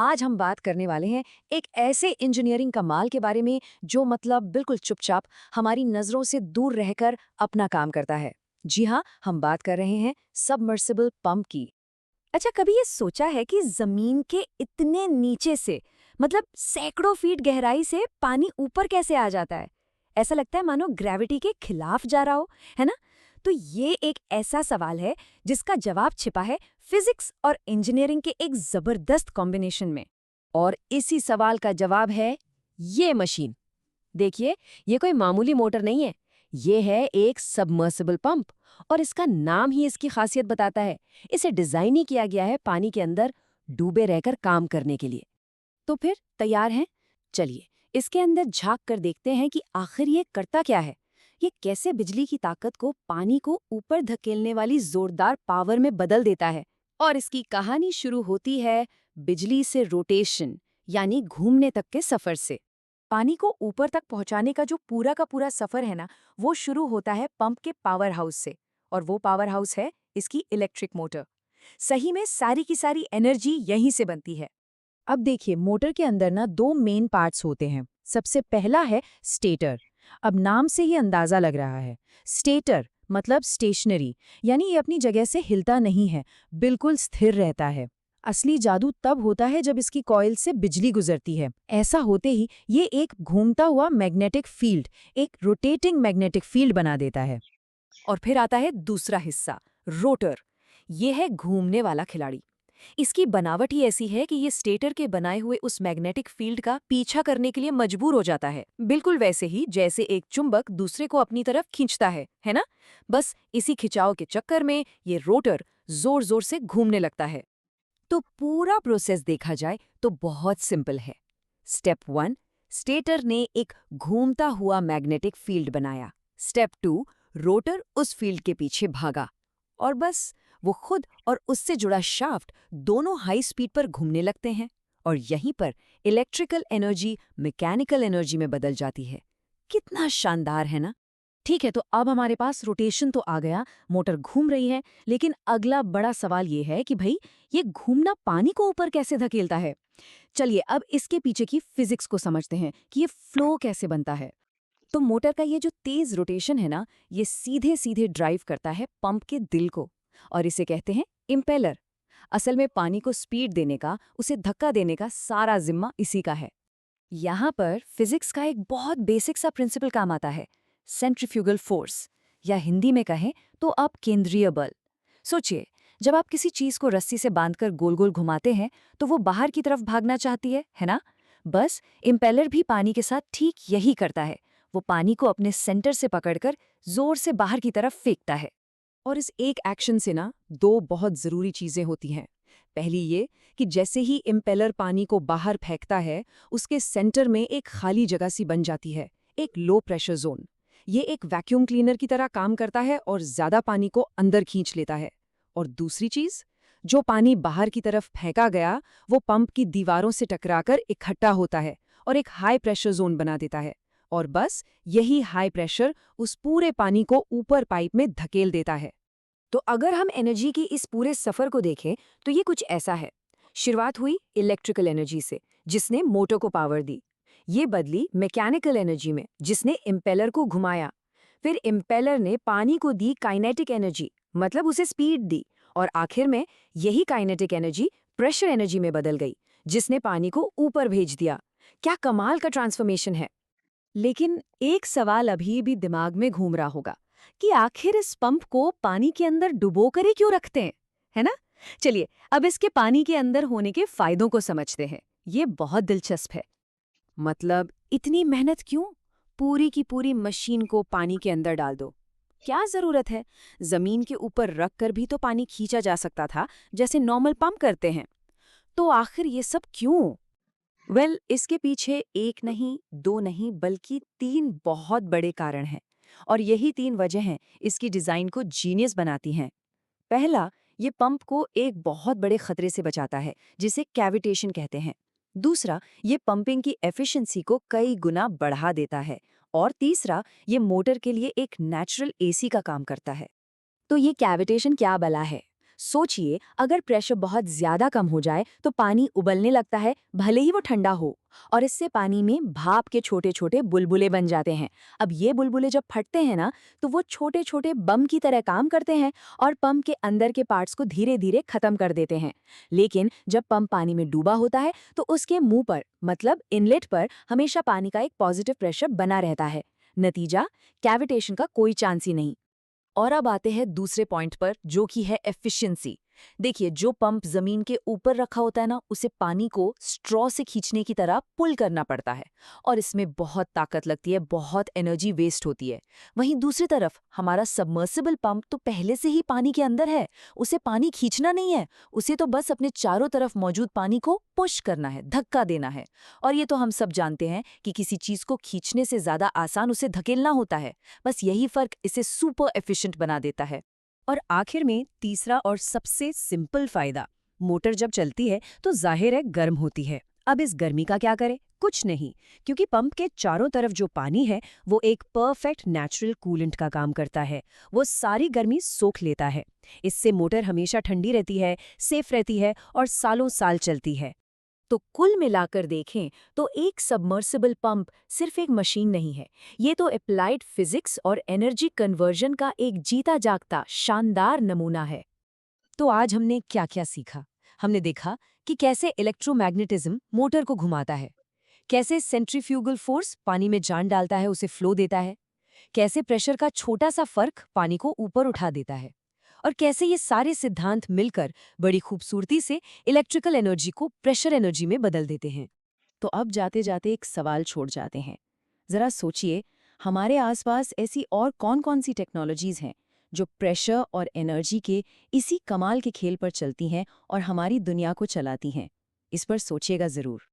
आज हम बात करने वाले हैं एक ऐसे इंजीनियरिंग कमाल के बारे में जो मतलब बिल्कुल चुपचाप हमारी नजरों से दूर रहकर अपना काम करता है। जी हाँ, हम बात कर रहे हैं सबमर्सिबल पंप की। अच्छा, कभी ये सोचा है कि जमीन के इतने नीचे से मतलब सैकड़ों फीट गहराई से पानी ऊपर कैसे आ जाता है? ऐसा लगता है मानो ग्रेविटी के खिलाफ जा रहा हो, है ना? तो ये एक ऐसा सवाल है जिसका जवाब छिपा है फिजिक्स और इंजीनियरिंग के एक जबरदस्त कॉम्बिनेशन में। और इसी सवाल का जवाब है ये मशीन। देखिए, ये कोई मामूली मोटर नहीं है, ये है एक सबमर्सिबल पंप। और इसका नाम ही इसकी खासियत बताता है। इसे डिजाइन ही किया गया है पानी के अंदर डूबे रहकर काम करने के लिए। तो फिर तैयार हैं? चलिए, इसके अंदर झांक कर देखते हैं कि आखिर ये करता क्या है। ये कैसे बिजली की ताकत को पानी को ऊपर धकेलने वाली जोरदार पावर में बदल देता है। और इसकी कहानी शुरू होती है बिजली से रोटेशन, यानी घूमने तक के सफर से। पानी को ऊपर तक पहुंचाने का जो पूरा का पूरा सफर है ना, वो शुरू होता है पंप के पावर हाउस से। और वो पावर हाउस है इसकी इलेक्ट्रिक मोटर। सही में सारी की सारी एनर्जी यहीं से बनती है। अब देखिए, मोटर के अंदर ना दो मेन पार्ट्स होते हैं। सबसे पहला है स्टेटर। अब नाम से ही अंदाजा लग रहा है। स्टेटर मतलब स्टेशनरी, यानी ये अपनी जगह से हिलता नहीं है, बिल्कुल स्थिर रहता है। असली जादू तब होता है जब इसकी कॉइल से बिजली गुजरती है। ऐसा होते ही ये एक घूमता हुआ मैग्नेटिक फील्ड, एक रोटेटिंग मैग्नेटिक फील्ड बना देता है। और फिर आता है दूसरा हिस्सा, रोटर। ये है घूमने वाला खिलाड़ी। इसकी बनावट ही ऐसी है कि ये स्टेटर के बनाए हुए उस मैग्नेटिक फील्ड का पीछा करने के लिए मजबूर हो जाता है, बिल्कुल वैसे ही जैसे एक चुंबक दूसरे को अपनी तरफ खींचता है ना? बस इसी खिंचाव के चक्कर में ये रोटर जोर जोर से घूमने लगता है। तो पूरा प्रोसेस देखा जाए तो बहुत सिंपल है। स्टेप 1, स्टेटर ने एक घूमता हुआ मैग्नेटिक फील्ड बनाया। स्टेप 2, रोटर उस फील्ड के पीछे भागा। और बस वो खुद और उससे जुड़ा शाफ्ट दोनों हाई स्पीड पर घूमने लगते हैं। और यहीं पर इलेक्ट्रिकल एनर्जी मैकेनिकल एनर्जी में बदल जाती है। कितना शानदार है ना? ठीक है, तो अब हमारे पास रोटेशन तो आ गया, मोटर घूम रही है, लेकिन अगला बड़ा सवाल ये है कि भाई, ये घूमना पानी को ऊपर कैसे धकेलता है? चलिए अब इसके पीछे की फिजिक्स को समझते हैं कि ये फ्लो कैसे बनता है। तो मोटर का ये जो तेज रोटेशन है ना, ये सीधे सीधे ड्राइव करता है पंप के दिल को। और इसे कहते हैं इम्पेलर। असल में पानी को स्पीड देने का, उसे धक्का देने का सारा जिम्मा इसी का है। यहाँ पर फिजिक्स का एक बहुत बेसिक सा प्रिंसिपल काम आता है, सेंट्रीफ्यूगल फोर्स, या हिंदी में कहें तो आप केंद्रीय बल। सोचिए, जब आप किसी चीज को रस्सी से बांधकर गोल गोल घुमाते हैं तो वो बाहर की तरफ भागना चाहती है ना? बस इम्पेलर भी पानी के साथ ठीक यही करता है। वो पानी को अपने सेंटर से पकड़कर जोर से बाहर की तरफ फेंकता है। और इस एक एक्शन से ना दो बहुत जरूरी चीजें होती हैं। पहली ये कि जैसे ही इम्पेलर पानी को बाहर फेंकता है, उसके सेंटर में एक खाली जगह सी बन जाती है, एक लो प्रेशर जोन। ये एक वैक्यूम क्लीनर की तरह काम करता है और ज्यादा पानी को अंदर खींच लेता है। और दूसरी चीज, जो पानी बाहर की तरफ फेंका गया वो पंप की दीवारों से टकराकर इकट्ठा होता है और एक हाई प्रेशर जोन बना देता है। और बस यही हाई प्रेशर उस पूरे पानी को ऊपर पाइप में धकेल देता है। तो अगर हम एनर्जी की इस पूरे सफर को देखें तो ये कुछ ऐसा है। शुरुआत हुई इलेक्ट्रिकल एनर्जी से, जिसने मोटर को पावर दी। ये बदली मैकेनिकल एनर्जी में, जिसने इम्पेलर को घुमाया। फिर इम्पेलर ने पानी को दी काइनेटिक एनर्जी, मतलब उसे स्पीड दी। और आखिर में यही काइनेटिक एनर्जी प्रेशर एनर्जी में बदल गई, जिसने पानी को ऊपर भेज दिया। क्या कमाल का ट्रांसफॉर्मेशन है। लेकिन एक सवाल अभी भी दिमाग में घूम रहा होगा कि आखिर इस पंप को पानी के अंदर डुबोकर ही क्यों रखते हैं, है ना? चलिए अब इसके पानी के अंदर होने के फायदों को समझते हैं। ये बहुत दिलचस्प है। मतलब इतनी मेहनत क्यों? पूरी की पूरी मशीन को पानी के अंदर डाल दो। क्या जरूरत है? जमीन के ऊपर रख कर भी तो पानी खींचा जा सकता था, जैसे नॉर्मल पंप करते हैं। तो आखिर ये सब क्यों? इसके पीछे एक नहीं, दो नहीं, बल्कि तीन बहुत बड़े कारण हैं। और यही तीन वजहें इसकी डिजाइन को जीनियस बनाती हैं। पहला, ये पंप को एक बहुत बड़े खतरे से बचाता है, जिसे कैविटेशन कहते हैं। दूसरा, ये पंपिंग की एफिशिएंसी को कई गुना बढ़ा देता है। और तीसरा, ये मोटर के लिए एक नेचुरल एसी का काम करता है। तो ये कैविटेशन क्या बला है? सोचिए, अगर प्रेशर बहुत ज्यादा कम हो जाए तो पानी उबलने लगता है, भले ही वो ठंडा हो, और इससे पानी में भाप के छोटे छोटे बुलबुले बन जाते हैं। अब ये बुलबुले जब फटते हैं ना, तो वो छोटे छोटे बम की तरह काम करते हैं और पंप के अंदर के पार्ट्स को धीरे धीरे खत्म कर देते हैं। लेकिन जब पंप पानी में डूबा होता है तो उसके मुंह पर, मतलब इनलेट पर, हमेशा पानी का एक पॉजिटिव प्रेशर बना रहता है। नतीजा, कैविटेशन का कोई चांस ही नहीं। और अब आते हैं दूसरे पॉइंट पर, जो कि है एफिशिएंसी। देखिए, जो पंप जमीन के ऊपर रखा होता है ना, उसे पानी को स्ट्रॉ से खींचने की तरह पुल करना पड़ता है, और इसमें बहुत ताकत लगती है, बहुत एनर्जी वेस्ट होती है। वहीं दूसरी तरफ हमारा सबमर्सिबल पंप तो पहले से ही पानी के अंदर है, उसे पानी खींचना नहीं है, उसे तो बस अपने चारों तरफ मौजूद पानी को पुश करना है, धक्का देना है। और ये तो हम सब जानते हैं कि किसी चीज को खींचने से ज्यादा आसान उसे धकेलना होता है। बस यही फर्क इसे सुपर एफिशिएंट बना देता है। और आखिर में तीसरा और सबसे सिंपल फायदा, मोटर जब चलती है तो जाहिर है गर्म होती है। अब इस गर्मी का क्या करें? कुछ नहीं, क्योंकि पंप के चारों तरफ जो पानी है वो एक परफेक्ट नेचुरल कूलेंट का काम करता है। वो सारी गर्मी सोख लेता है। इससे मोटर हमेशा ठंडी रहती है, सेफ रहती है और सालों साल चलती है। तो कुल मिलाकर देखें तो एक सबमर्सिबल पंप सिर्फ एक मशीन नहीं है, ये तो अप्लाइड फिजिक्स और एनर्जी कन्वर्जन का एक जीता जागता शानदार नमूना है। तो आज हमने क्या क्या सीखा? हमने देखा कि कैसे इलेक्ट्रोमैग्नेटिज्म मोटर को घुमाता है, कैसे सेंट्रीफ्यूगल फोर्स पानी में जान डालता है, उसे फ्लो देता है, कैसे प्रेशर का छोटा सा फर्क पानी को ऊपर उठा देता है, और कैसे ये सारे सिद्धांत मिलकर बड़ी खूबसूरती से इलेक्ट्रिकल एनर्जी को प्रेशर एनर्जी में बदल देते हैं। तो अब जाते जाते एक सवाल छोड़ जाते हैं। जरा सोचिए, हमारे आसपास ऐसी और कौन-कौन सी टेक्नोलॉजीज हैं जो प्रेशर और एनर्जी के इसी कमाल के खेल पर चलती हैं और हमारी दुनिया को चलाती हैं? इस पर सोचिएगा जरूर।